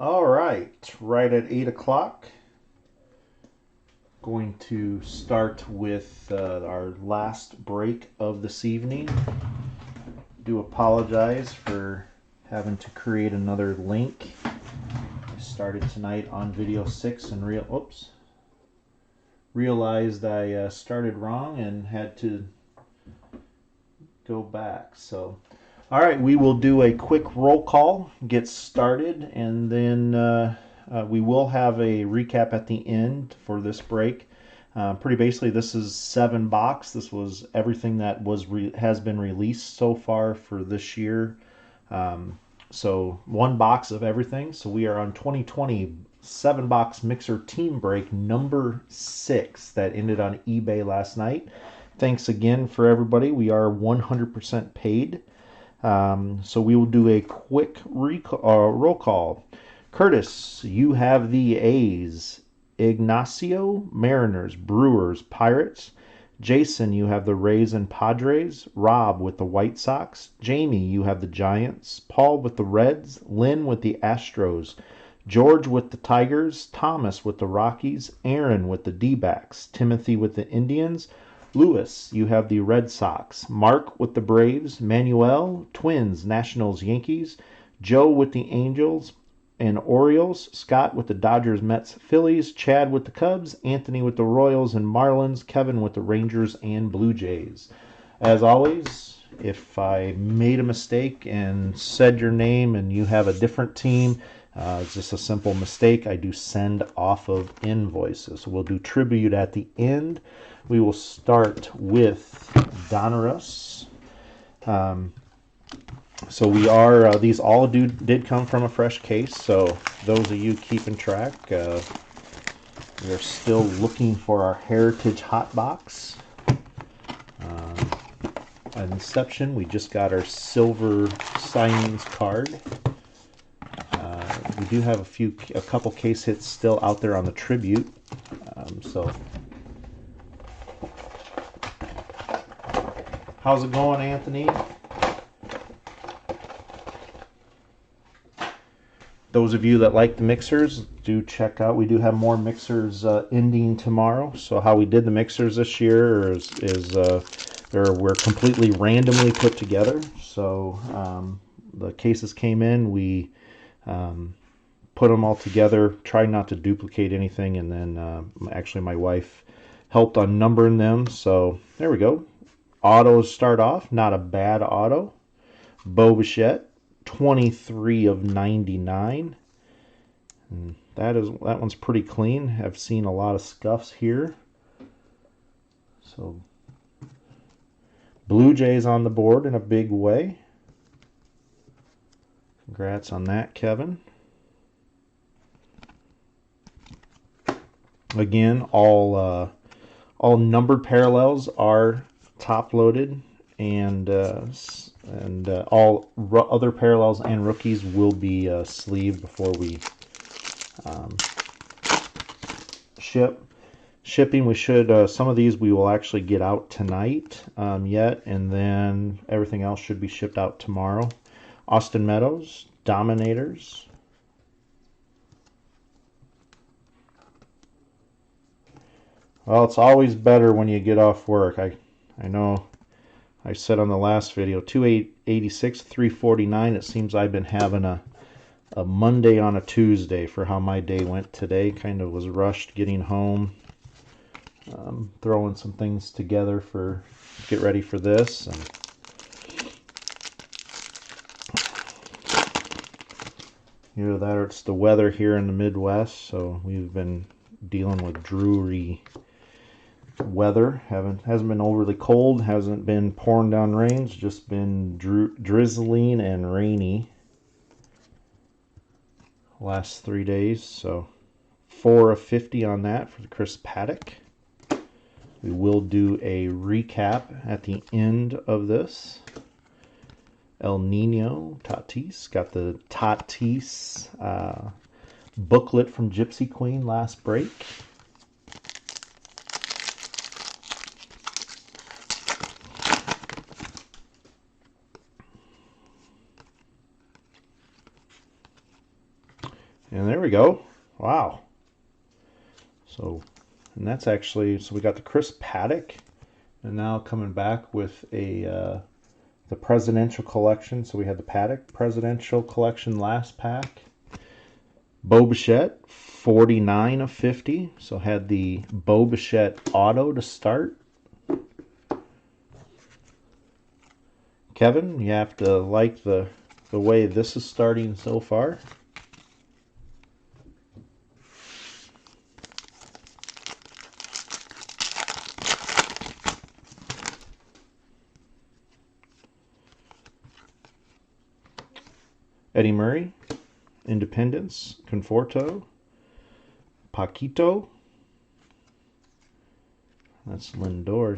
All right at 8 o'clock. Going to start with our last break of this evening. Do apologize for having to create another link. I started tonight on video 6 and realized I started wrong and had to go back. So, all right, we will do a quick roll call, get started, and then we will have a recap at the end for this break. Pretty basically, this is 7 box. This was everything that has been released so far for this year. So 1 box of everything. So we are on 2020 7 box mixer team break number 6 that ended on eBay last night. Thanks again for everybody. We are 100% paid. So we will do a quick roll call. Curtis, you have the A's. Ignacio, Mariners. Brewers, Pirates. Jason, you have the Rays and Padres. Rob with the White Sox. Jamie, you have the Giants. Paul with the Reds. Lynn with the Astros. George with the Tigers. Thomas with the Rockies. Aaron with the D-backs. Timothy with the Indians. Lewis, you have the Red Sox. Mark with the Braves. Manuel, Twins, Nationals, Yankees. Joe with the Angels and Orioles. Scott with the Dodgers, Mets, Phillies. Chad with the Cubs. Anthony with the Royals and Marlins. Kevin with the Rangers and Blue Jays. As always, if I made a mistake and said your name and you have a different team, it's just a simple mistake. I do send off of invoices. So we'll do tribute at the end. We will start with Donruss. So we are, these all did come from a fresh case. So those of you keeping track, we are still looking for our Heritage Hot Box. At Inception, we just got our silver signings card. We do have a couple case hits still out there on the tribute. So how's it going, Anthony? Those of you that like the mixers, do check out. We do have more mixers ending tomorrow. So how we did the mixers this year is we're completely randomly put together. So the cases came in, we put them all together, tried not to duplicate anything, and then actually my wife helped on numbering them. So there we go. Autos start off, not a bad auto. Bo Bichette, 23 of 99. And that one's pretty clean. I've seen a lot of scuffs here. So Blue Jays on the board in a big way. Congrats on that, Kevin. Again, all numbered parallels are top loaded, and all other parallels and rookies will be sleeved before we ship. Shipping, we should some of these we will actually get out tonight yet, and then everything else should be shipped out tomorrow. Austin Meadows, Dominators. Well, it's always better when you get off work. I know I said on the last video, 286, 349. It seems I've been having a Monday on a Tuesday for how my day went today. Kind of was rushed getting home, throwing some things together for get ready for this. And either that or it's the weather here in the Midwest, so we've been dealing with dreary weather. Hasn't been overly cold, hasn't been pouring down rains, just been drizzling and rainy last 3 days. So 4 of 50 on that for the Chris Paddock. We will do a recap at the end of this. El Nino Tatis, got the Tatis booklet from Gypsy Queen last break. And there we go. Wow. So, and that's actually, so we got the Chris Paddock, and now coming back with a the Presidential Collection. So we had the Paddock Presidential Collection last pack. Bo Bichette, 49 of 50. So had the Bo Bichette auto to start. Kevin, you have to like the way this is starting so far. Eddie Murray, Independence, Conforto, Paquito. That's Lindor.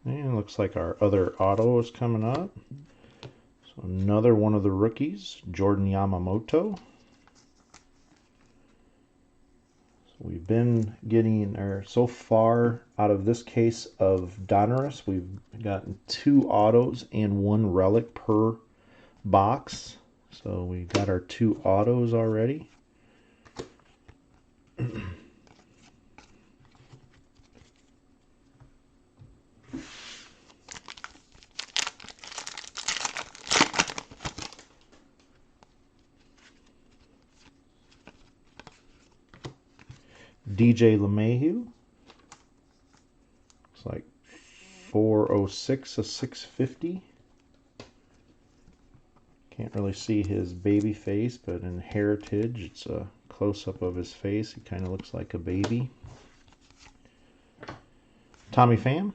And looks like our other auto is coming up. So another one of the rookies, Jordan Yamamoto. So we've been getting, or so far out of this case of Donruss, we've gotten 2 autos and 1 relic per box. So we got our 2 autos already. DJ LeMahieu. Looks like 406 of 650. Can't really see his baby face, but in Heritage, it's a close-up of his face. He kind of looks like a baby. Tommy Pham.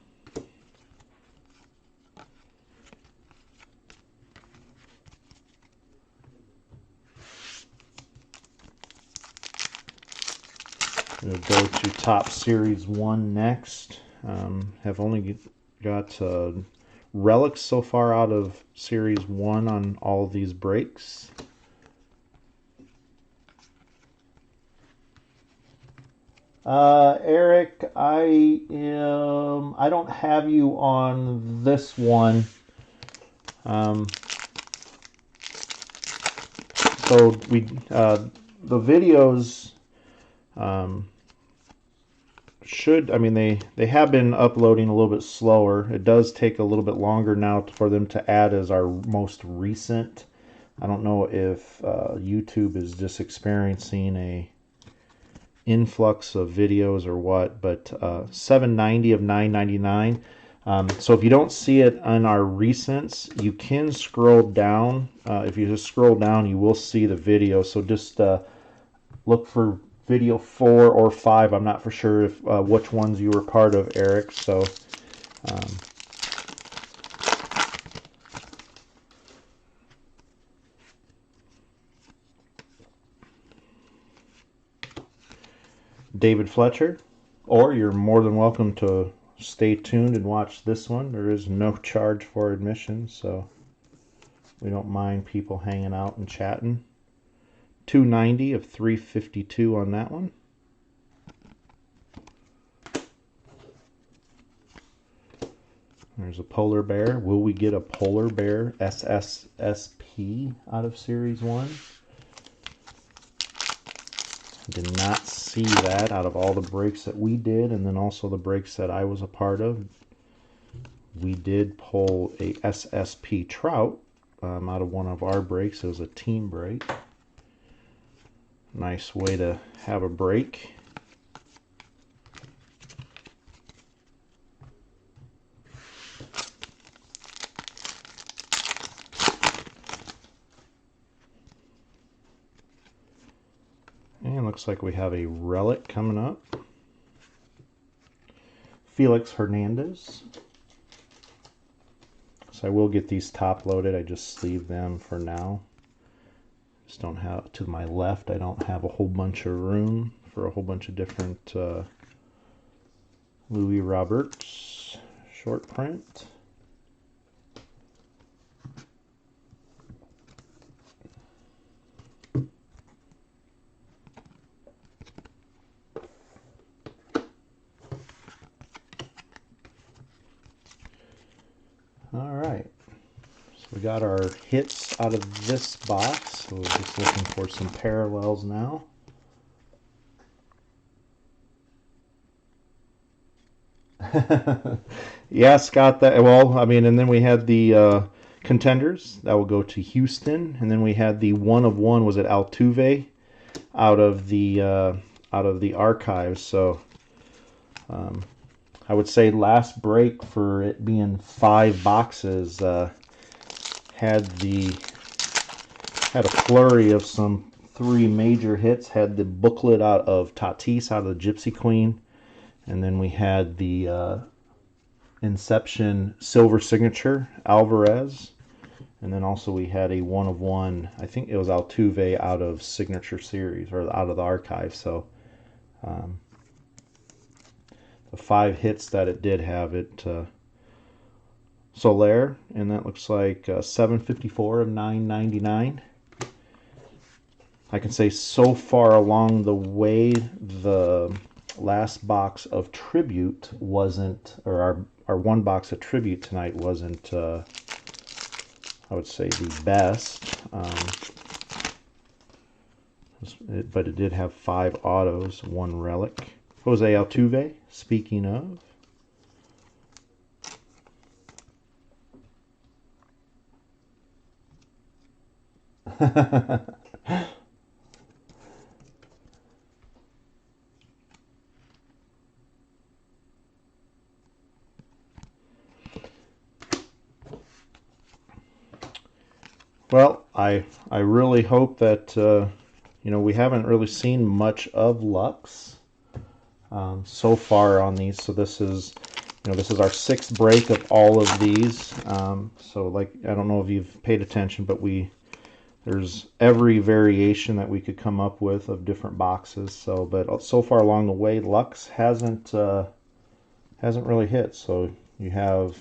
We'll go to Top Series 1 next. Have only got relics so far out of Series 1 on all of these breaks. Eric, I don't have you on this one. So we the videos should, I mean, they have been uploading a little bit slower. It does take a little bit longer now for them to add as our most recent. I don't know if YouTube is just experiencing a influx of videos or what, but 790 of 999. So if you don't see it on our recents, you can scroll down. If you just scroll down, you will see the video. So just look for video 4 or 5. I'm not for sure if which ones you were part of, Eric. So David Fletcher, or you're more than welcome to stay tuned and watch this one. There is no charge for admission, so we don't mind people hanging out and chatting. 290 of 352 on that one. There's a polar bear. Will we get a polar bear SSSP out of Series 1? Did not see that out of all the breaks that we did, and then also the breaks that I was a part of. We did pull a SSP Trout out of one of our breaks. It was a team break. Nice way to have a break. And looks like we have a relic coming up. Felix Hernandez. So I will get these top loaded. I just sleeve them for now. Just don't have, to my left, I don't have a whole bunch of room for a whole bunch of different Louis Roberts short print. we got our hits out of this box. So we're just looking for some parallels now. Yeah, Scott. That well, I mean, and then we had the contenders that will go to Houston, and then we had the one of one. Was it Altuve out of the archives? So I would say last break for it being 5 boxes had a flurry of some 3 major hits. Had the booklet out of Tatis out of the Gypsy Queen, and then we had the Inception Silver Signature Alvarez, and then also we had a one of one. I think it was Altuve out of Signature Series or out of the archive. So the 5 hits that it did have, it Soler, and that looks like 754 of 999. I can say so far along the way, the last box of Tribute wasn't, or our one box of Tribute tonight wasn't, I would say, the best. But it did have 5 autos, 1 relic. Jose Altuve, speaking of. Well, I really hope that we haven't really seen much of Lux so far on these. So this is this is our 6th break of all of these. So like, I don't know if you've paid attention, but there's every variation that we could come up with of different boxes. So, but so far along the way, Lux hasn't really hit. So you have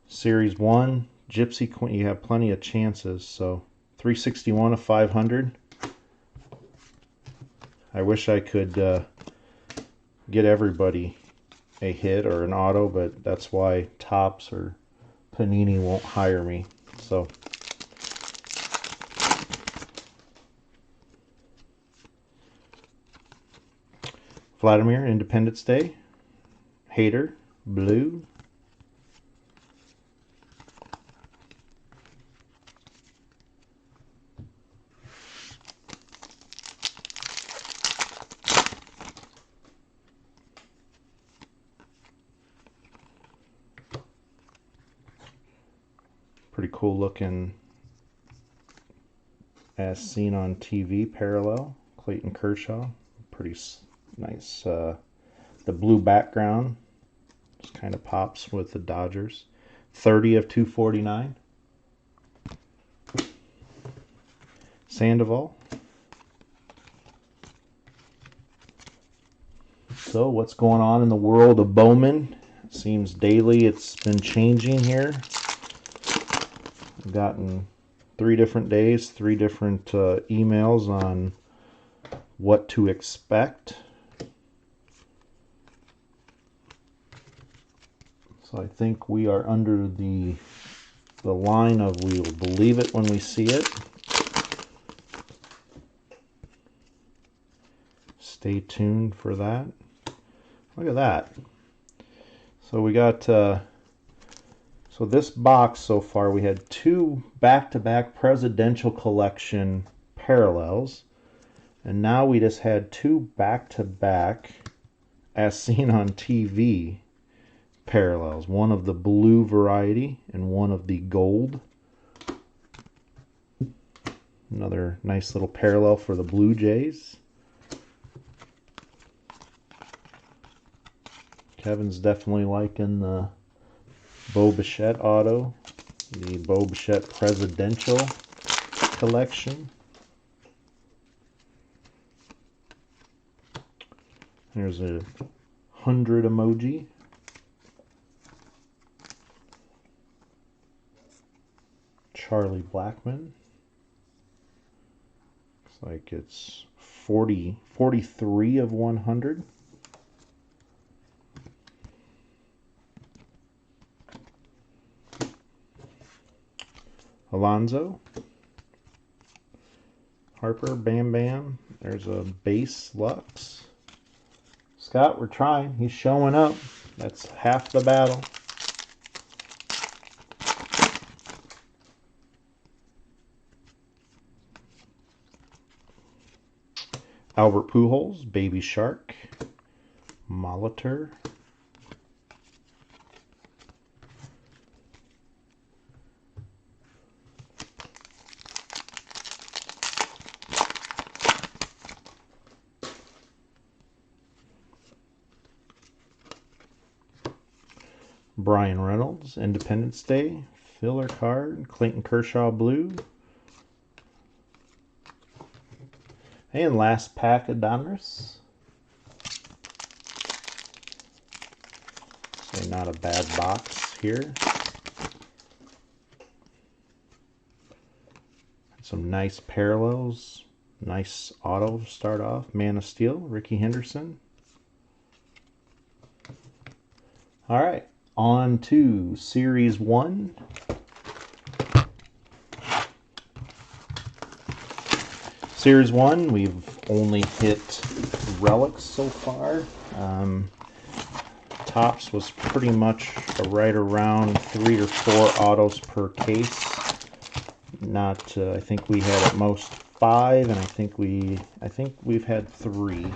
Series 1, Gypsy Queen. You have plenty of chances. So 361 of 500. I wish I could get everybody a hit or an auto, but that's why Topps or Panini won't hire me. So Vladimir, Independence Day. Hater, blue. Pretty cool looking As Seen on TV parallel. Clayton Kershaw. Pretty nice. The blue background just kind of pops with the Dodgers. 30 of 249. Sandoval. So what's going on in the world of Bowman? It seems daily it's been changing here. I've gotten 3 different days, 3 different emails on what to expect. So I think we are under the line of we will believe it when we see it. Stay tuned for that. Look at that. So we got so this box so far, we had 2 back-to-back Presidential Collection parallels, and now we just had 2 back-to-back As Seen on TV parallels. One of the blue variety and one of the gold. Another nice little parallel for the Blue Jays. Kevin's definitely liking the Bo Bichette auto, the Bo Bichette Presidential Collection. There's a 100 emoji. Charlie Blackmon. Looks like it's 43 of 100. Alonso. Harper, Bam Bam. There's a base Lux. Scott, we're trying. He's showing up. That's half the battle. Albert Pujols, Baby Shark, Molitor, Brian Reynolds, Independence Day, filler card, Clayton Kershaw Blue, and last pack of Donruss. So not a bad box here. Some nice parallels, nice auto to start off. Man of Steel, Ricky Henderson. All right, on to Series 1. Series 1, we've only hit relics so far. Tops was pretty much right around 3 or 4 autos per case. Not, I think we had at most 5, and I think we've had 3.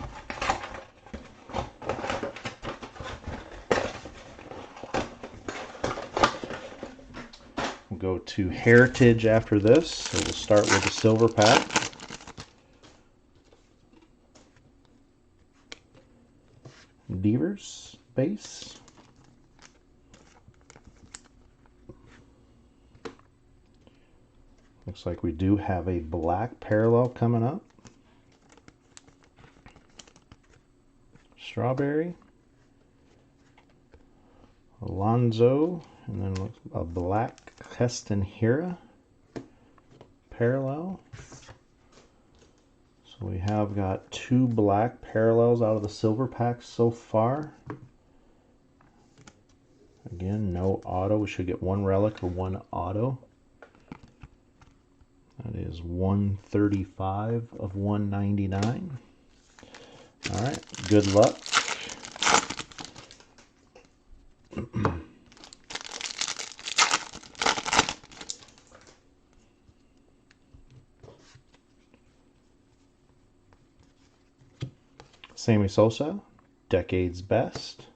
We'll go to Heritage after this. So we'll start with the silver pack. Devers base. Looks like we do have a black parallel coming up. Strawberry. Alonso. And then a black Heston Hira parallel. So we have got 2 black parallels out of the silver packs so far. Again, no auto. We should get 1 relic or 1 auto. That is 135 of 199. All right, good luck. Sammy Sosa, Decade's Best.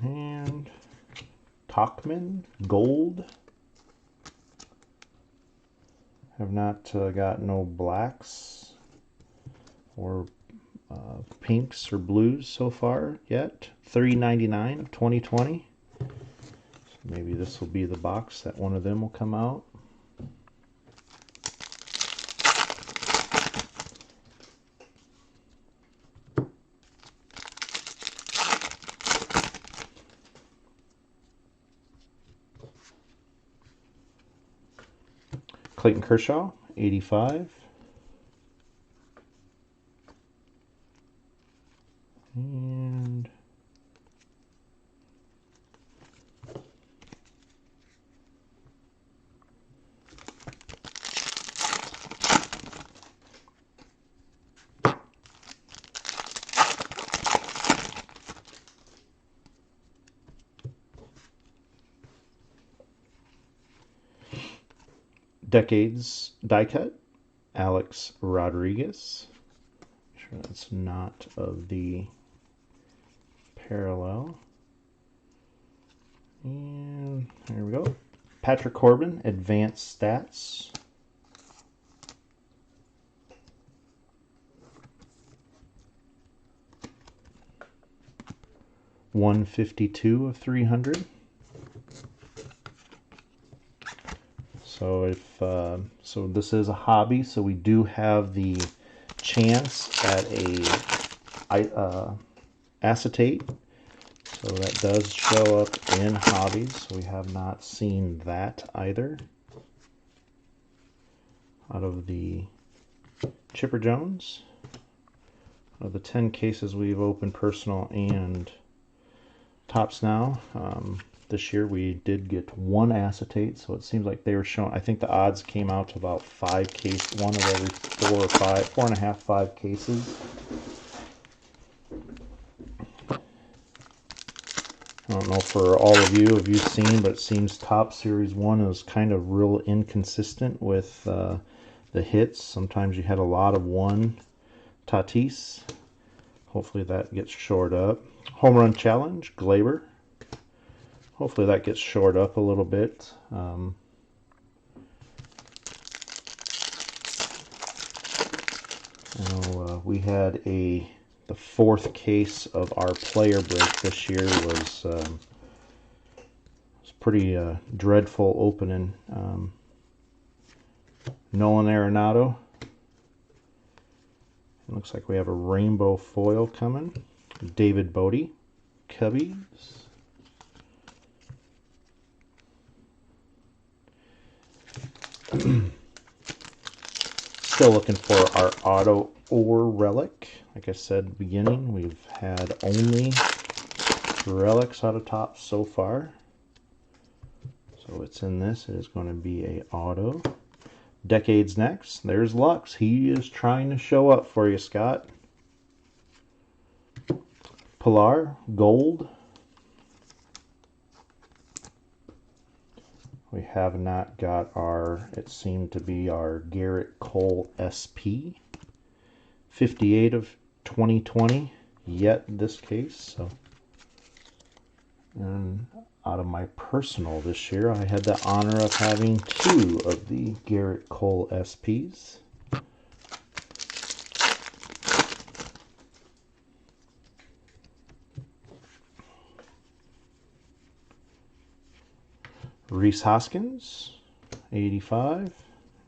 And Tauchman, Gold. Have not got no blacks or pinks or blues so far yet. $3.99 of 2020. So maybe this will be the box that one of them will come out. Clayton Kershaw, 85. And Decades die cut, Alex Rodriguez. Sure that's not of the parallel. And there we go. Patrick Corbin, advanced stats. $152 of 300. So if so, this is a hobby, so we do have the chance at a acetate. So that does show up in hobbies. So we have not seen that either. Out of the Chipper Jones, out of the 10 cases we've opened, personal and Topps Now. This year we did get one acetate, so it seems like they were showing. I think the odds came out to about 5 cases, one of every 4 or 5, 4.5, 5 cases. I don't know for all of you if you've seen, but it seems Topps Series 1 is kind of real inconsistent with the hits. Sometimes you had a lot of one. Tatis. Hopefully that gets shored up. Home Run Challenge, Glaber. Hopefully that gets shored up a little bit. We had the 4th case of our player break this year was pretty dreadful opening. Nolan Arenado. It looks like we have a rainbow foil coming. David Bodie, Cubbies. Still looking for our auto or relic. Like I said at the beginning, we've had only relics out of Topps so far. So it's in this. It is going to be a auto. Decades next. There's Lux. He is trying to show up for you, Scott. Pilar, gold. We have not got our, it seemed to be our Garrett Cole SP. 58 of 2020 yet this case. So, and out of my personal this year, I had the honor of having 2 of the Garrett Cole SPs. Rhys Hoskins, 85.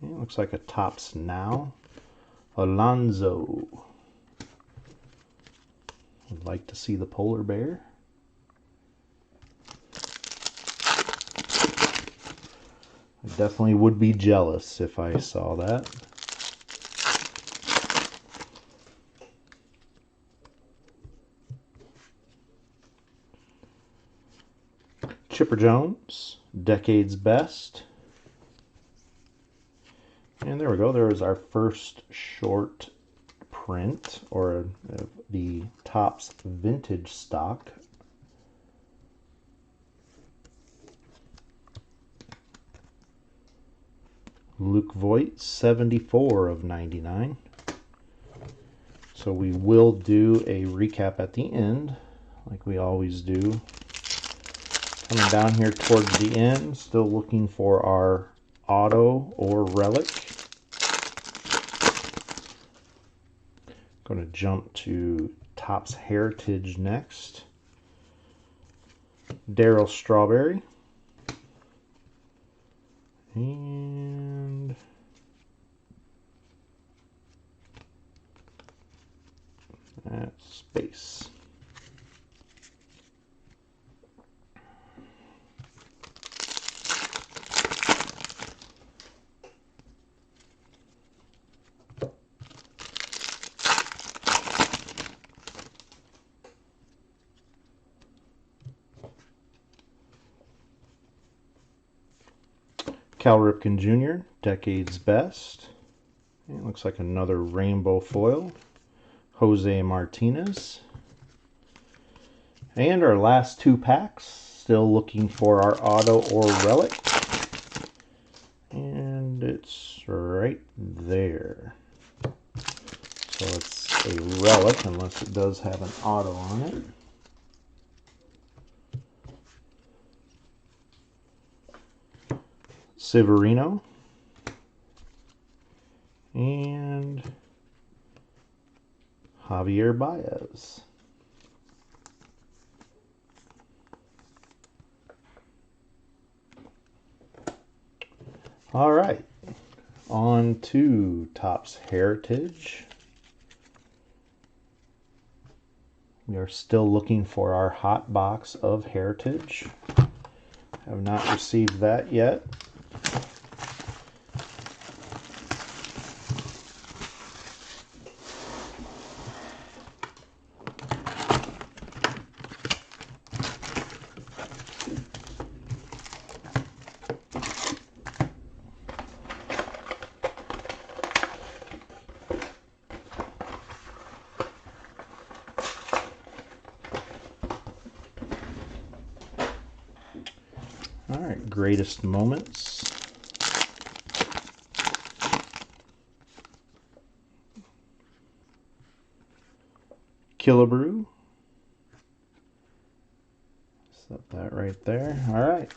Yeah, looks like a Topps Now. Alonso. Would like to see the polar bear. I definitely would be jealous if I saw that. Chipper Jones, Decades Best. And there we go. There is our first short print, or the Topps Vintage stock. Luke Voigt, 74 of 99. So we will do a recap at the end, like we always do. Coming down here towards the end, still looking for our auto or relic. Going to jump to Topps Heritage next. Darryl Strawberry. And that's space. Cal Ripken Jr., Decades Best. It looks like another rainbow foil. Jose Martinez. And our last 2 packs, still looking for our auto or relic. And it's right there. So it's a relic, unless it does have an auto on it. Severino. And Javier Baez. All right, on to Topps Heritage. We are still looking for our hot box of Heritage. Have not received that yet. right, greatest moments. Killebrew. Set that right there. All right.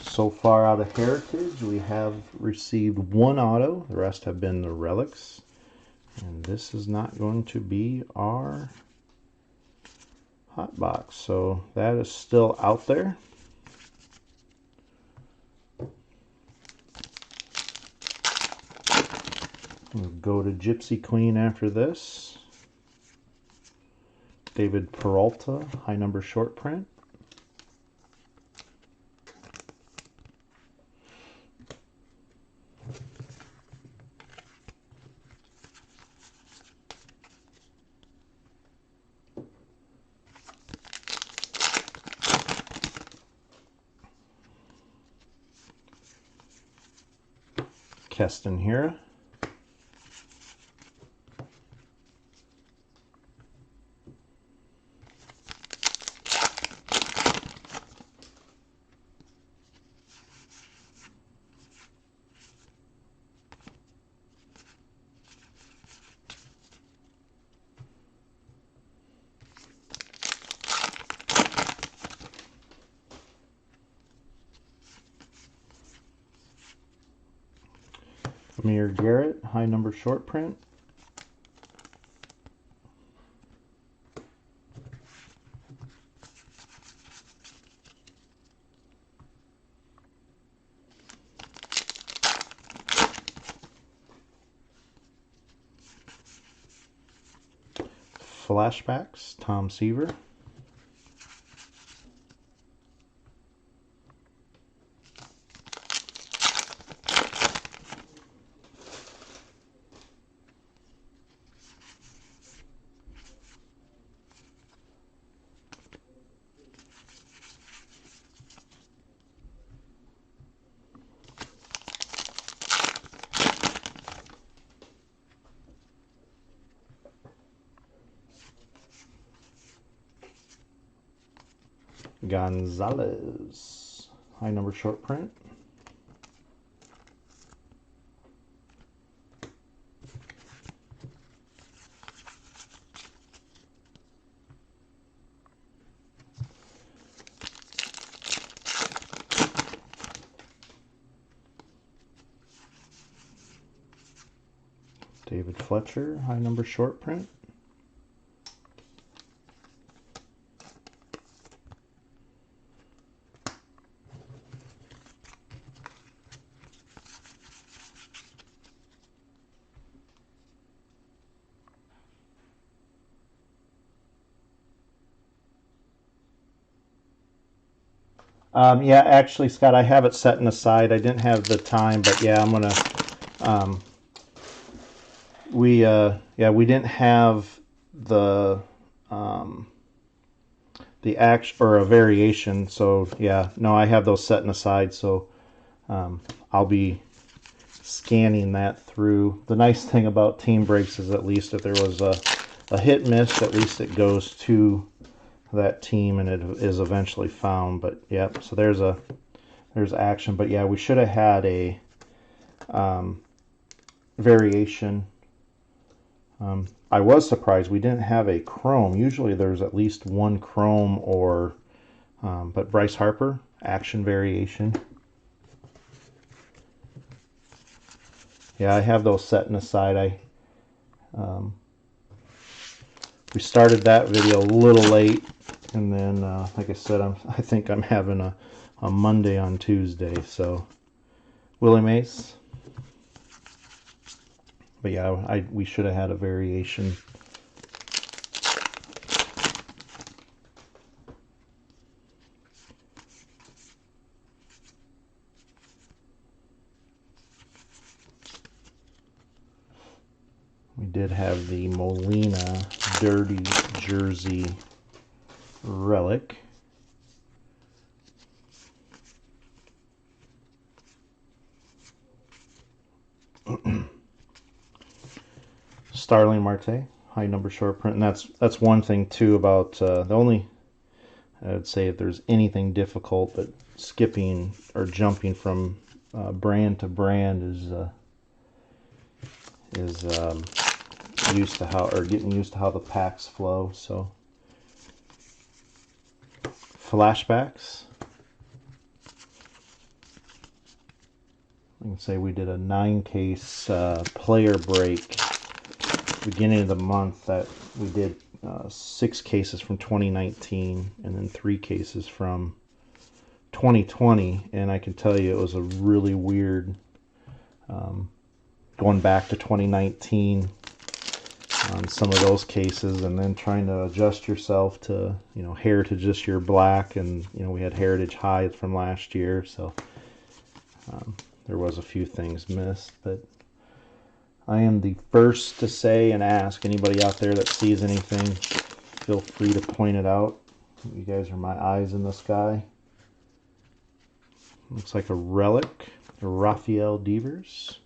So far out of Heritage, we have received one auto. The rest have been the relics. And this is not going to be our hot box. So that is still out there. We'll go to Gypsy Queen after this. David Peralta, high number short print. Keston Hiura. Amir Garrett, high number short print. Flashbacks, Tom Seaver. Gonzalez, high number short print. David Fletcher, high number short print. Yeah, actually, Scott, I have it setting aside. I didn't have the time, but yeah, I'm gonna. We didn't have the action or a variation, so yeah, no, I have those setting aside. So I'll be scanning that through. The nice thing about Team Breaks is at least if there was a hit miss, at least it goes to that team and it is eventually found. But yeah, so there's action. But yeah, we should have had a variation. I was surprised we didn't have a chrome. Usually there's at least one chrome or but Bryce Harper, action variation. Yeah, I have those setting aside. We started that video a little late, and then like I said, I think I'm having a Monday on Tuesday. So Willie Mace. But yeah, we should have had a variation. We did have the Molina Dirty Jersey relic. Starling Marte, high number short print, and that's one thing too about the only I would say if there's anything difficult, but skipping or jumping from brand to brand is used to how, or getting used to how the packs flow. So flashbacks. I can say we did a 9-case player break beginning of the month that we did 6 cases from 2019 and then 3 cases from 2020, and I can tell you it was a really weird going back to 2019 on some of those cases, and then trying to adjust yourself to, you know, Heritage this year black, and you know we had Heritage highs from last year, so there was a few things missed. But I am the first to say and ask anybody out there that sees anything, feel free to point it out. You guys are my eyes in the sky. Looks like a relic, Rafael Devers.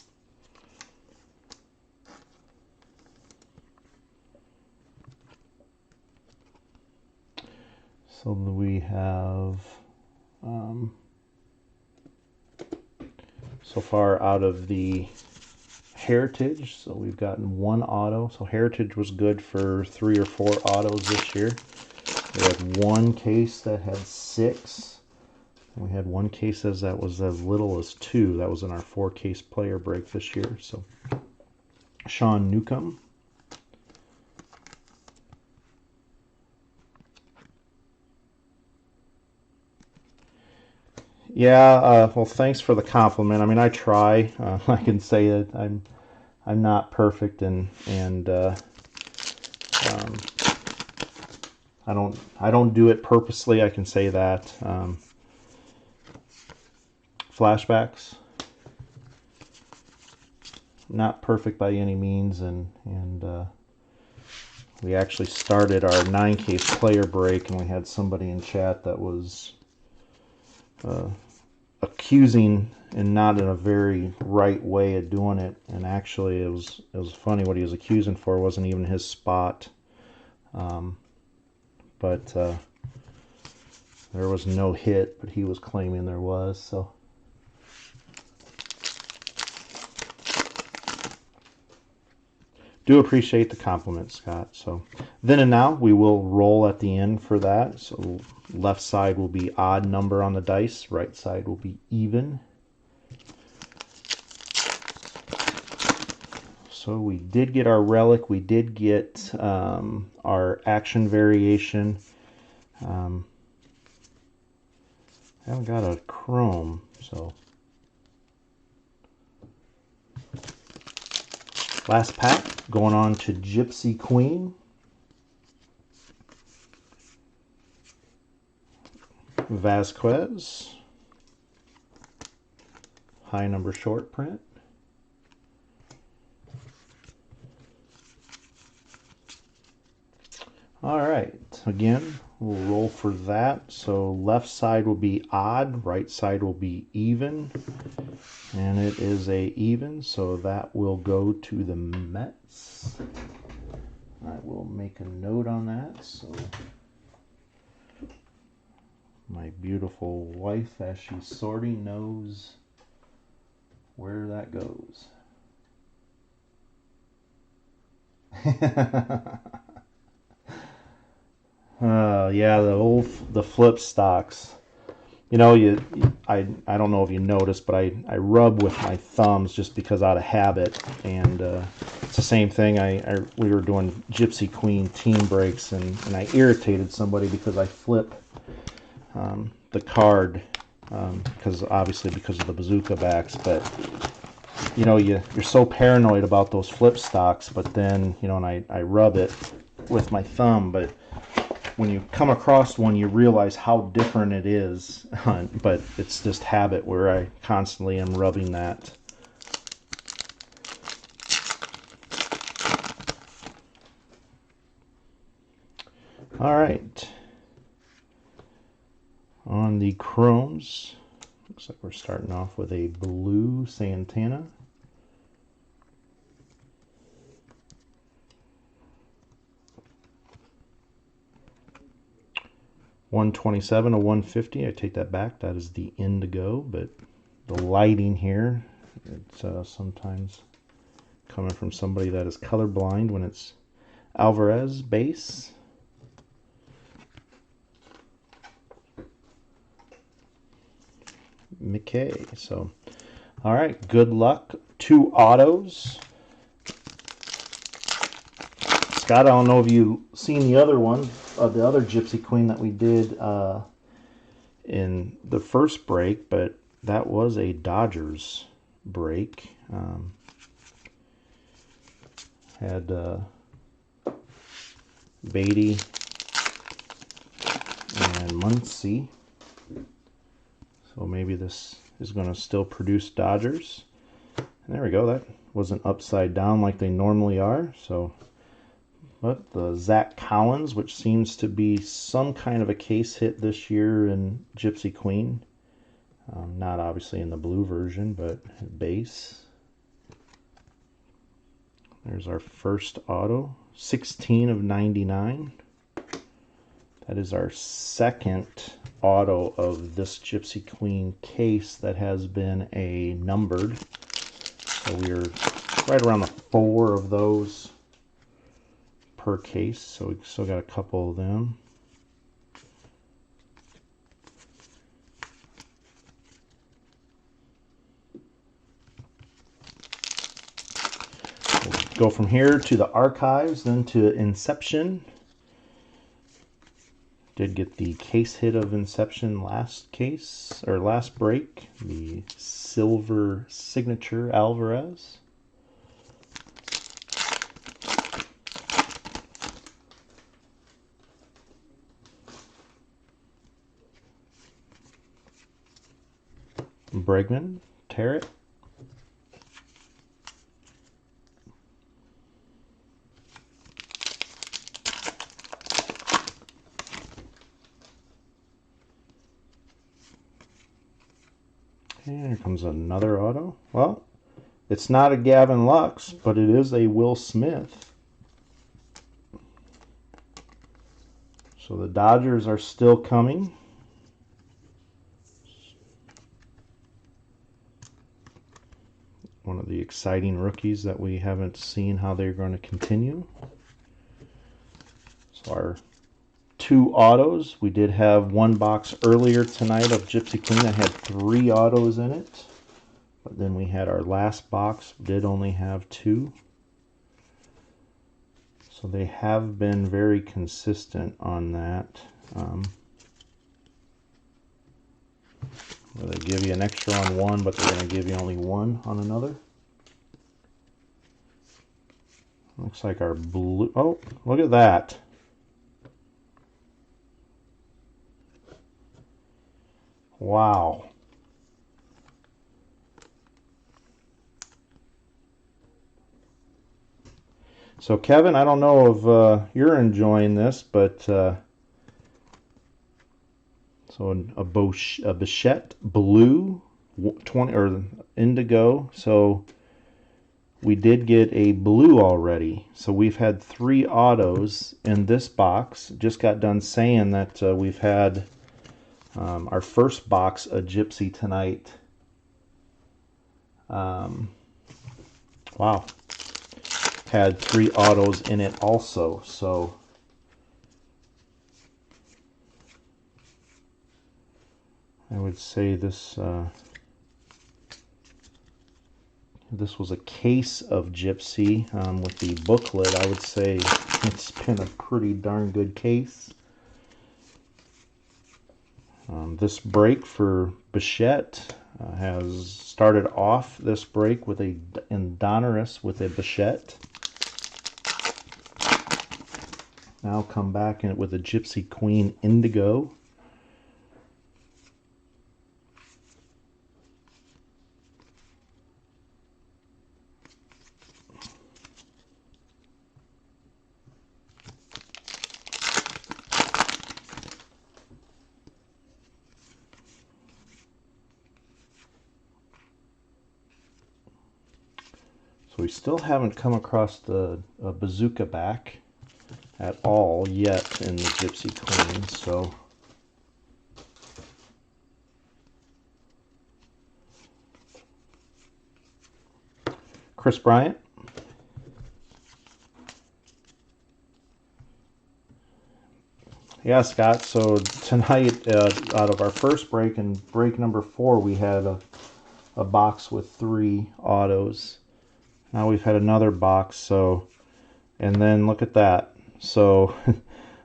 So we have, so far out of the Heritage, so we've gotten 1 auto. So Heritage was good for 3 or 4 autos this year. We had 1 case that had 6. And we had 1 case that was as little as 2. That was in our 4-case player break this year. So Sean Newcomb. Yeah, well, thanks for the compliment. I mean, I try. I can say that I'm not perfect, and I don't do it purposely. I can say that. Flashbacks, not perfect by any means, and we actually started our 9-case player break, and we had somebody in chat that was accusing, and not in a very right way of doing it. And actually, it was funny. What he was accusing for wasn't even his spot, but there was no hit, but he was claiming there was. So do appreciate the compliment, Scott. So then and now we will roll at the end for that. So left side will be odd number on the dice, right side will be even. So we did get our relic, we did get our action variation. I haven't got a chrome, so last pack, going on to Gypsy Queen. Vasquez. High number short print. All right, again, we'll roll for that. So left side will be odd, right side will be even, and it is a even, so that will go to the Mets. I will make a note on that, so my beautiful wife, as she's sorting, knows where that goes. Yeah, the flip stocks. You know, I don't know if you noticed, but I rub with my thumbs just because out of habit, and it's the same thing. We were doing Gypsy Queen team breaks, and I irritated somebody because I flip the card, because obviously because of the bazooka backs, but you know, you're so paranoid about those flip stocks, but then, you know, and I rub it with my thumb, but when you come across one, you realize how different it is, but it's just habit where I constantly am rubbing that. All right. On the chromes, looks like we're starting off with a blue Santana. 127, a 150. I take that back. That is the Indigo, but the lighting here, it's sometimes coming from somebody that is colorblind when it's Alvarez base. McKay. So, all right, good luck. 2 autos. Scott, I don't know if you've seen the other one, the other Gypsy Queen that we did in the first break, but that was a Dodgers break. Had Beatty and Muncy. So maybe this is going to still produce Dodgers. And there we go. That wasn't upside down like they normally are. So, but the Zach Collins, which seems to be some kind of a case hit this year in Gypsy Queen. Not obviously in the blue version, but base. There's our first auto, 16 of 99. That is our second auto of this Gypsy Queen case that has been a numbered. So we're right around the 4 of those per case. So we've still got a couple of them. We'll go from here to the archives, then to Inception. Did get the case hit of Inception last case, or last break. The silver signature Alvarez. Bregman, Tarrant. And here comes another auto. Well, it's not a Gavin Lux, but it is a Will Smith. So the Dodgers are still coming. One of the exciting rookies that we haven't seen how they're going to continue. So our 2 autos. We did have one box earlier tonight of Gypsy Queen that had 3 autos in it. But then we had our last box, did only have 2. So they have been very consistent on that. Where they give you an extra on one, but they're going to give you only 1 on another. Looks like our blue... Oh, look at that. Wow. So Kevin, I don't know if you're enjoying this, but so a Bichette blue 20 or indigo. So we did get a blue already. So we've had 3 autos in this box. Just got done saying that we've had our first box of Gypsy tonight. Wow. Had 3 autos in it also. So I would say this this was a case of Gypsy with the booklet. I would say it's been a pretty darn good case. This break for Bichette has started off this break with a Donruss with a Bichette. Now come back in with a Gypsy Queen Indigo. So we still haven't come across the Bazooka back at all yet in the Gypsy Queen. So Kris Bryant. Yeah, Scott, so tonight, out of our first break and break number 4, we had a box with 3 autos. Now we've had another box, so, and then look at that. So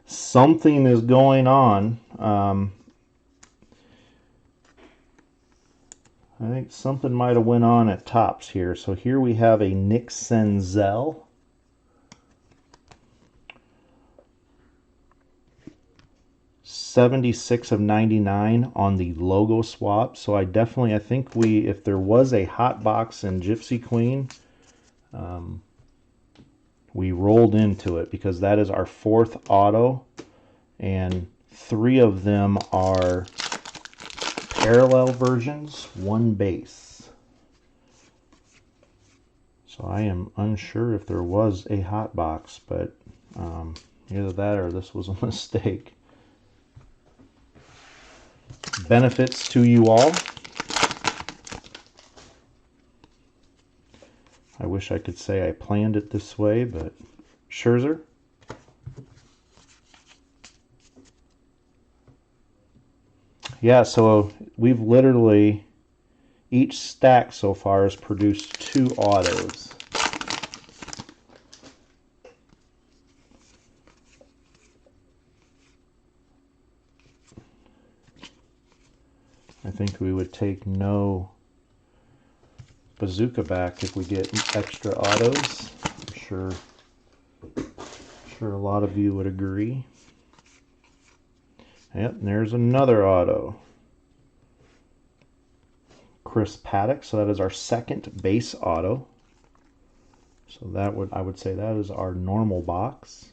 something is going on. I think something might have went on at Topps here. So here we have a Nick Senzel. $76 of $99 on the logo swap. So I think if there was a hot box in Gypsy Queen, we rolled into it because that is our 4th auto, and 3 of them are parallel versions, 1 base. So I am unsure if there was a hot box, but either that or this was a mistake. Benefits to you all. I wish I could say I planned it this way, but Scherzer. Yeah, so we've literally, each stack so far has produced 2 autos. I think we would take no bazooka back if we get extra autos. I'm sure a lot of you would agree. Yep, and there's another auto. Chris Paddack, so that is our 2nd base auto. So I would say that is our normal box.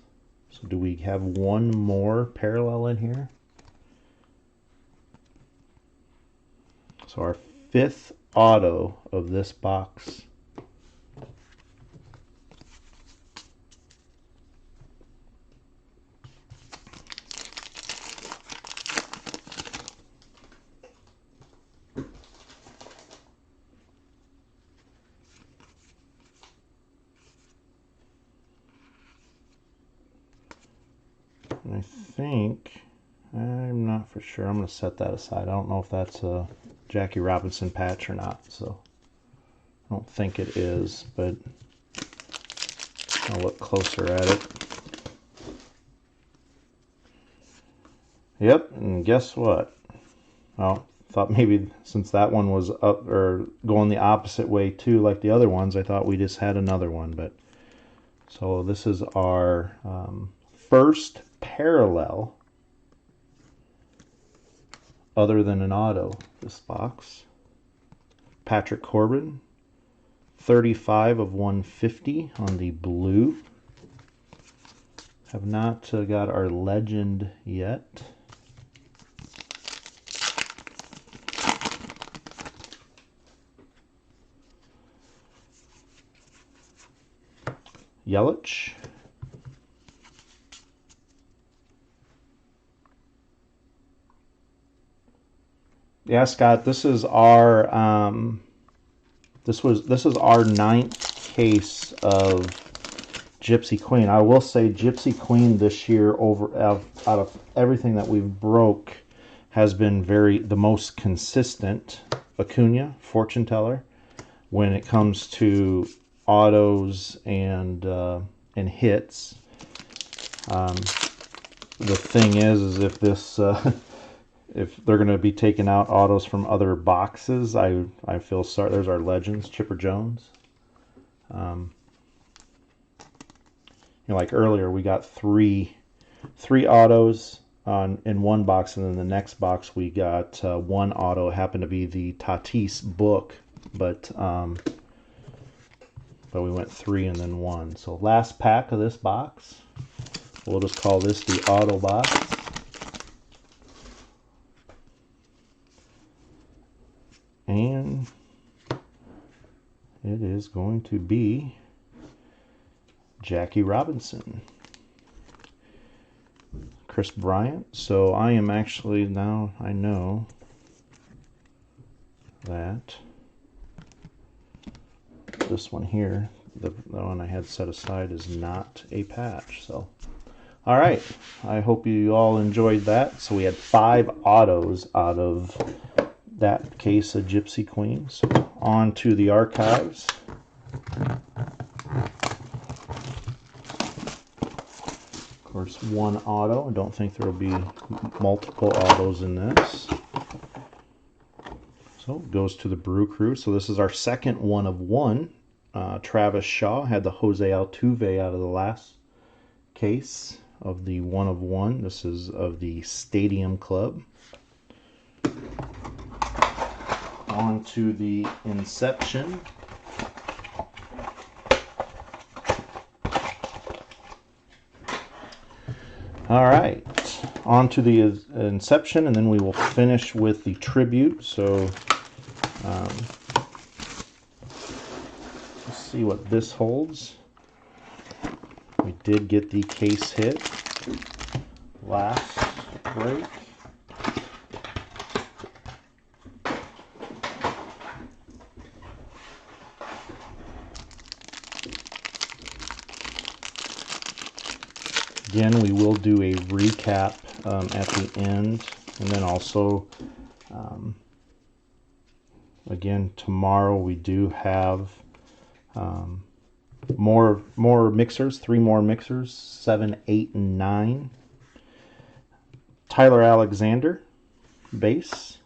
So do we have 1 more parallel in here? So our 5th auto of this box. And I think, I'm not for sure, I'm going to set that aside. I don't know if that's a Jackie Robinson patch or not, so I don't think it is, but I'll look closer at it. Yep, and guess what? Well, thought maybe since that one was up or going the opposite way too, like the other ones, I thought we just had another one. But so this is our first parallel other than an auto, this box. Patrick Corbin, 35 of 150 on the blue. Have not got our legend yet. Yelich. Yeah, Scott, this is our this is our 9th case of Gypsy Queen. I will say Gypsy Queen this year, out of everything that we've broke, has been the most consistent. Acuna, fortune teller, when it comes to autos and hits. The thing is if this if they're going to be taking out autos from other boxes, I feel sorry. There's our legends, Chipper Jones. Like earlier, we got three autos in one box, and then the next box we got 1 auto. It happened to be the Tatis book, but we went 3 and then 1. So last pack of this box. We'll just call this the auto box. And it is going to be Jackie Robinson. Kris Bryant. So I am actually, now I know that this one here, the one I had set aside, is not a patch. So, all right. I hope you all enjoyed that. So we had 5 autos out of that case of Gypsy Queen. So on to the archives. Of course, 1 auto. I don't think there will be multiple autos in this. So it goes to the Brew Crew. So this is our second 1 of 1. Travis Shaw had the Jose Altuve out of the last case of the 1 of 1. This is of the Stadium Club. On to the Inception. All right, on to the Inception, and then we will finish with the Tribute. So let's see what this holds. We did get the case hit last break. Again, we will do a recap at the end, and then also, again, tomorrow we do have more mixers, 3 more mixers, 7, 8, and 9. Tyler Alexander, base.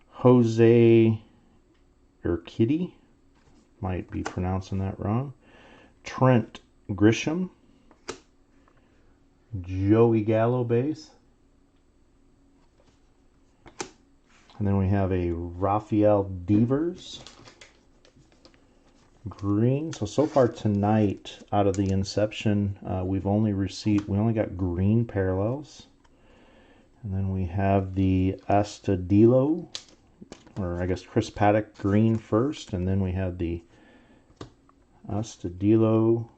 Jose Urquidy, might be pronouncing that wrong. Trent Grisham. Joey Gallo base. And then we have a Rafael Devers green. So far tonight, out of the Inception, we only got green parallels. And then we have the Astudillo, or I guess Chris Paddock green first, and then we have the Astudillo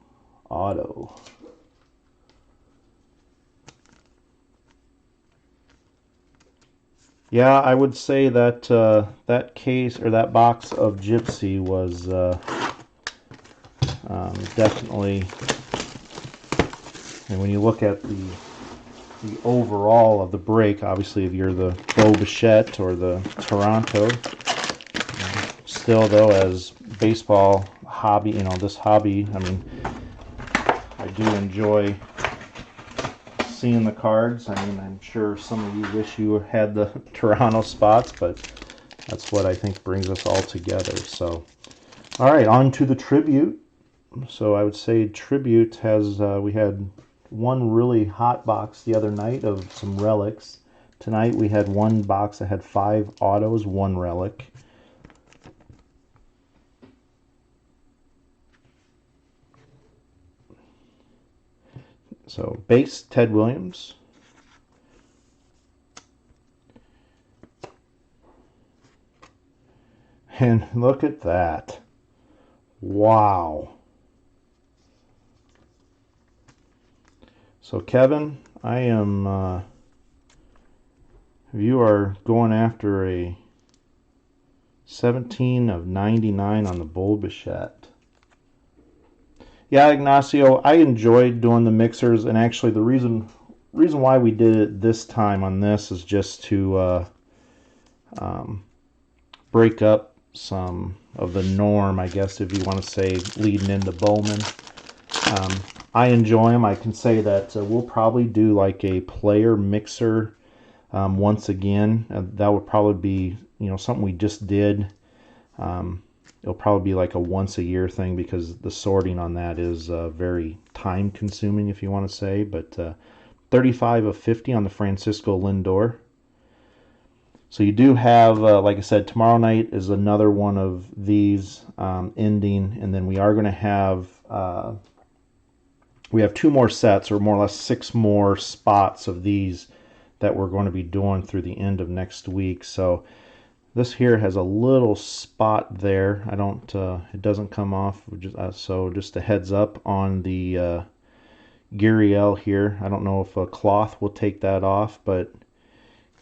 auto. Yeah, I would say that that case, or that box of Gypsy, was definitely, and when you look at the overall of the break, obviously if you're the Bo Bichette or the Toronto, still though, as baseball hobby, this hobby, I mean, I do enjoy seeing the cards. I mean, I'm sure some of you wish you had the Toronto spots, but that's what I think brings us all together. So, all right, on to the Tribute. So I would say Tribute has, we had one really hot box the other night of some relics. Tonight we had one box that had 5 autos, 1 relic. So base, Ted Williams. And look at that. Wow. So Kevin, I am, you are going after a 17 of 99 on the Bo Bichette. Yeah, Ignacio, I enjoyed doing the mixers, and actually the reason why we did it this time on this is just to break up some of the norm, I guess, if you want to say, leading into Bowman. I enjoy them. I can say that we'll probably do like a player mixer once again. That would probably be, something we just did. It'll probably be like a once a year thing, because the sorting on that is very time consuming, if you want to say. But 35 of 50 on the Francisco Lindor. So you do have, like I said, tomorrow night is another one of these ending, and then we are going to have, we have 2 more sets, or more or less 6 more spots of these that we're going to be doing through the end of next week. So this here has a little spot there. I don't, it doesn't come off. So just a heads up on the Gurriel here. I don't know if a cloth will take that off, but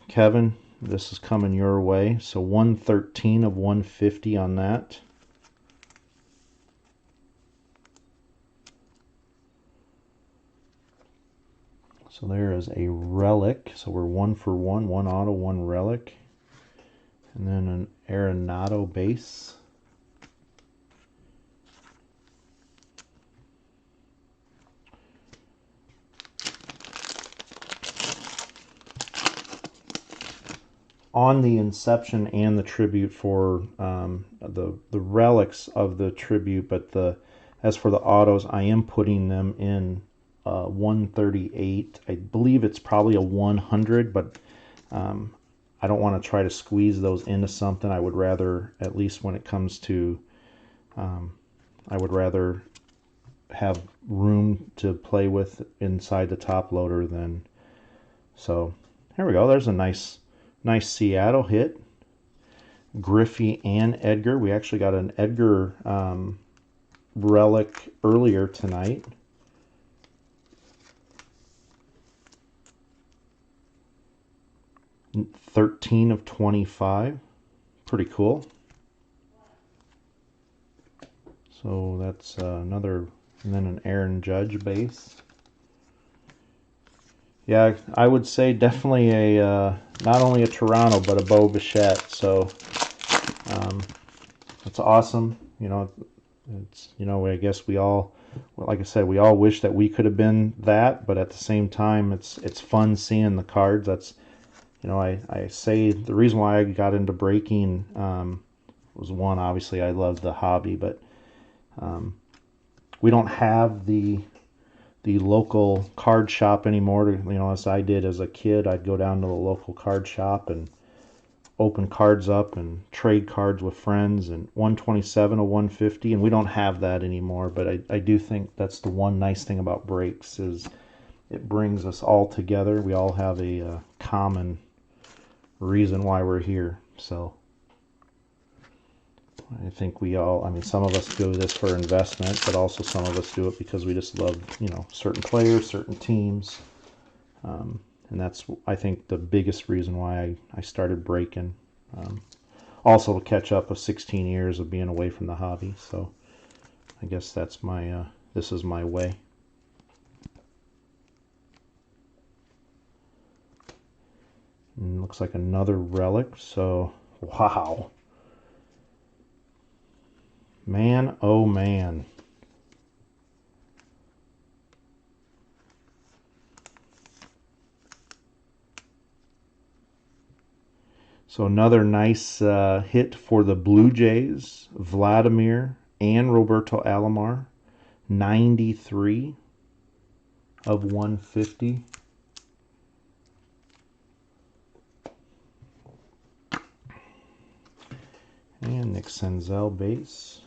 Kevin, this is coming your way. So 113 of 150 on that. So there is a relic. So we're 1 for 1, 1 auto, 1 relic. And then an Arenado base. On the Inception and the Tribute for the relics of the Tribute, but as for the autos, I am putting them in 138. I believe it's probably a 100, but I don't want to try to squeeze those into something. I would rather, at least when it comes to, I would rather have room to play with inside the top loader than. So here we go. There's a nice Seattle hit. Griffey and Edgar. We actually got an Edgar relic earlier tonight. $13 of 25. Pretty cool. So that's another, and then an Aaron Judge base. Yeah, I would say definitely a not only a Toronto but a Bo Bichette. So that's awesome. You know, it's, you know, I guess we all, like I said, we all wish that we could have been that, but at the same time, it's fun seeing the cards. That's, you know, I say the reason why I got into breaking was, one, obviously I love the hobby, but we don't have the local card shop anymore. You know, as I did as a kid, I'd go down to the local card shop and open cards up and trade cards with friends, and 127 or 150, and we don't have that anymore. But I do think that's the one nice thing about breaks, is it brings us all together. We all have a common reason why we're here. So I think we all, I mean, some of us do this for investment, but also some of us do it because we just love, you know, certain players, certain teams. And that's, I think, the biggest reason why I started breaking. Also to catch up with 16 years of being away from the hobby. So I guess that's my, this is my way. And looks like another relic. So, wow. Man, oh man. So another nice hit for the Blue Jays, Vladimir and Roberto Alomar, 93 of 150. And Nick Senzel base.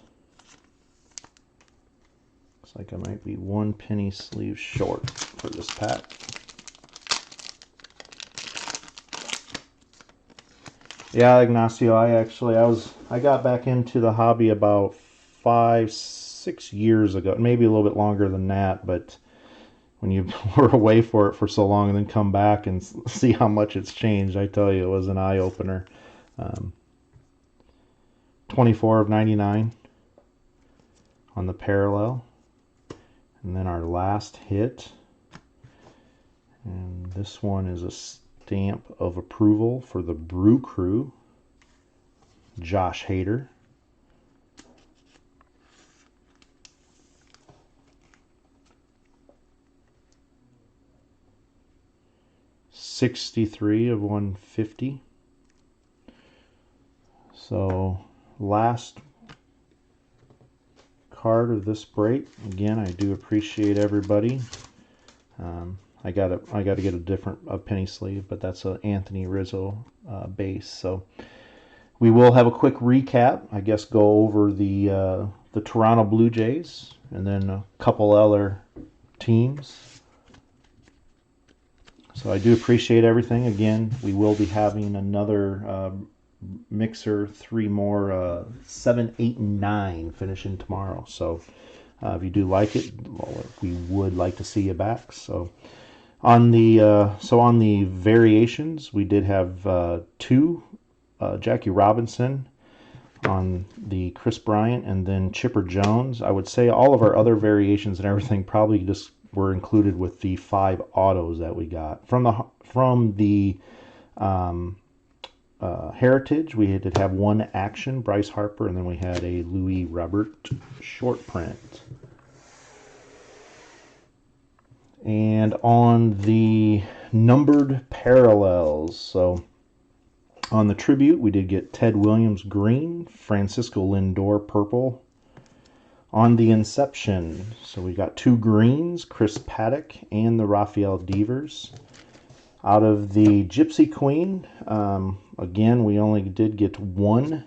Looks like I might be one penny sleeve short for this pack. Yeah, Ignacio, I got back into the hobby about 5-6 years ago, maybe a little bit longer than that, but when you were away for it for so long and then come back and see how much it's changed, I tell you, it was an eye-opener. 24 of 99 on the parallel. And then our last hit, and this one is a stamp of approval for the Brew Crew, Josh Hader. $63 of 150. So last card of this break. Again, I do appreciate everybody. I gotta get a penny sleeve, but that's an Anthony Rizzo base. So we will have a quick recap. I guess go over the Toronto Blue Jays and then a couple other teams. So I do appreciate everything. Again, we will be having another mixer, 3 more 7, 8, and 9 finishing tomorrow. So if you do like it, well, we would like to see you back. So on the variations, we did have 2 Jackie Robinson on the Chris Bryant, and then Chipper Jones. I would say all of our other variations and everything probably just were included with the 5 autos that we got from the Heritage. We did have 1 action, Bryce Harper, and then we had a Louis Robert short print. And on the numbered parallels, so on the Tribute, we did get Ted Williams green, Francisco Lindor purple. On the Inception, so we got 2 greens, Chris Paddock and the Rafael Devers. Out of the Gypsy Queen, again, we only did get 1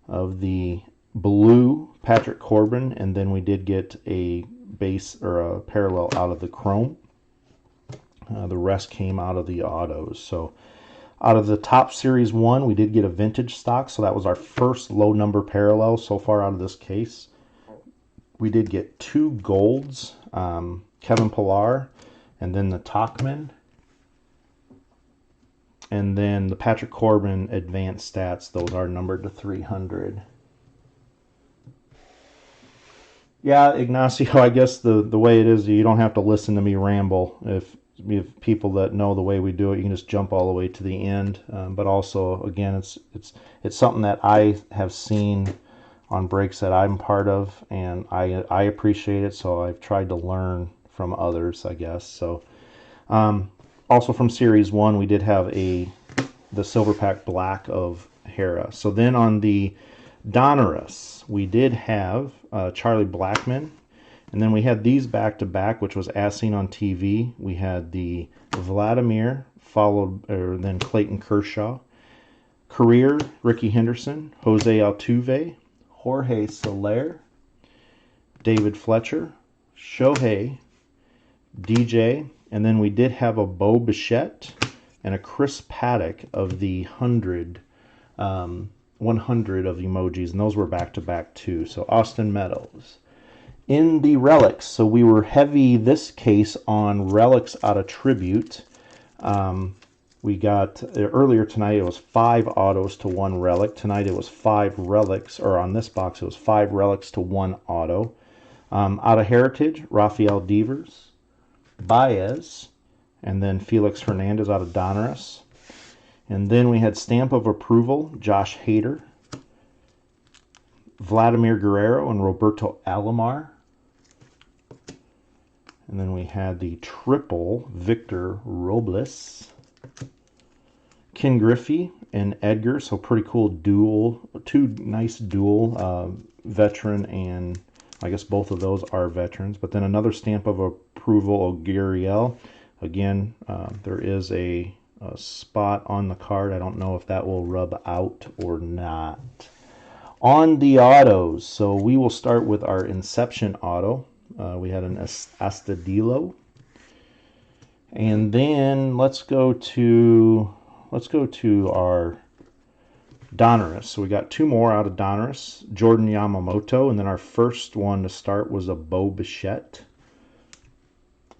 of the blue Patrick Corbin, and then we did get a base or a parallel out of the Chrome. The rest came out of the autos. So out of the top Series 1, we did get a vintage stock, so that was our first low number parallel so far out of this case. We did get 2 golds, Kevin Pillar, and then the Tauchman. And then the Patrick Corbin advanced stats, those are numbered to 300. Yeah, Ignacio, I guess the way it is, you don't have to listen to me ramble. If people that know the way we do it, you can just jump all the way to the end. But also, again, it's something that I have seen on breaks that I'm part of, and I appreciate it, so I've tried to learn from others, I guess. So also from Series 1, we did have the Silver Pack Black of Hera. So then on the Donruss, we did have Charlie Blackmon, and then we had these back-to-back, which was As Seen on TV. We had the Vladimir, then Clayton Kershaw. Career, Ricky Henderson, Jose Altuve, Jorge Soler, David Fletcher, Shohei, DJ, and then we did have a Bo Bichette and a Chris Paddock of the 100 of emojis, and those were back-to-back too. So Austin Meadows. In the relics, so we were heavy this case on relics out of Tribute. We got, earlier tonight it was 5 autos to 1 relic. Tonight it was 5 relics, or on this box it was 5 relics to 1 auto. Out of Heritage, Rafael Devers, Baez, and then Felix Hernandez out of Donruss. And then we had Stamp of Approval, Josh Hader, Vladimir Guerrero, and Roberto Alomar. And then we had the triple Victor Robles, Ken Griffey, and Edgar. So pretty cool dual, 2 nice dual, veteran, and I guess both of those are veterans. But then another Stamp of Approval, Gurriel. Again, there is a spot on the card. I don't know if that will rub out or not. On the autos, so we will start with our Inception auto. We had an Astudillo, and then let's go to our Donruss. So we got 2 more out of Donruss, Jordan Yamamoto, and then our first one to start was a Bo Bichette.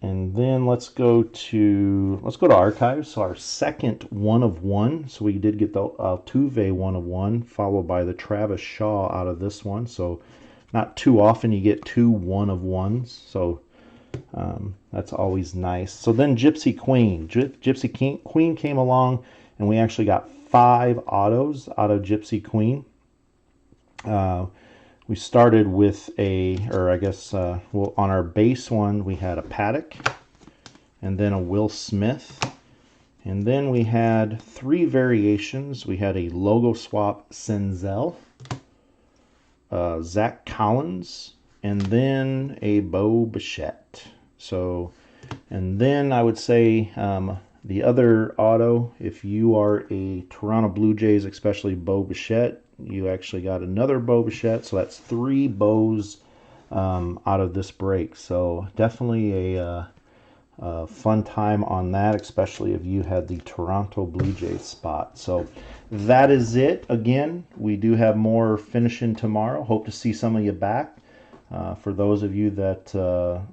And then let's go to Archives. So our second 1 of 1. So we did get the Altuve 1 of 1, followed by the Travis Shaw out of this one. So not too often you get 2 1 of 1s. So that's always nice. So then Gypsy Queen. Gypsy Queen came along, and we actually got 5 autos out of Gypsy Queen. We started with on our base one, we had a Paddock, and then a Will Smith. And then we had 3 variations. We had a Logo Swap Senzel, Zach Collins, and then a Bo Bichette. So, and then I would say the other auto, if you are a Toronto Blue Jays, especially Bo Bichette, you actually got another Bo Bichette. So that's 3 Bows out of this break. So definitely a fun time on that, especially if you had the Toronto Blue Jays spot. So that is it. Again, we do have more finishing tomorrow. Hope to see some of you back. For those of you that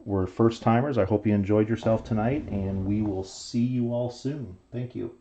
were first timers, I hope you enjoyed yourself tonight, and we will see you all soon. Thank you.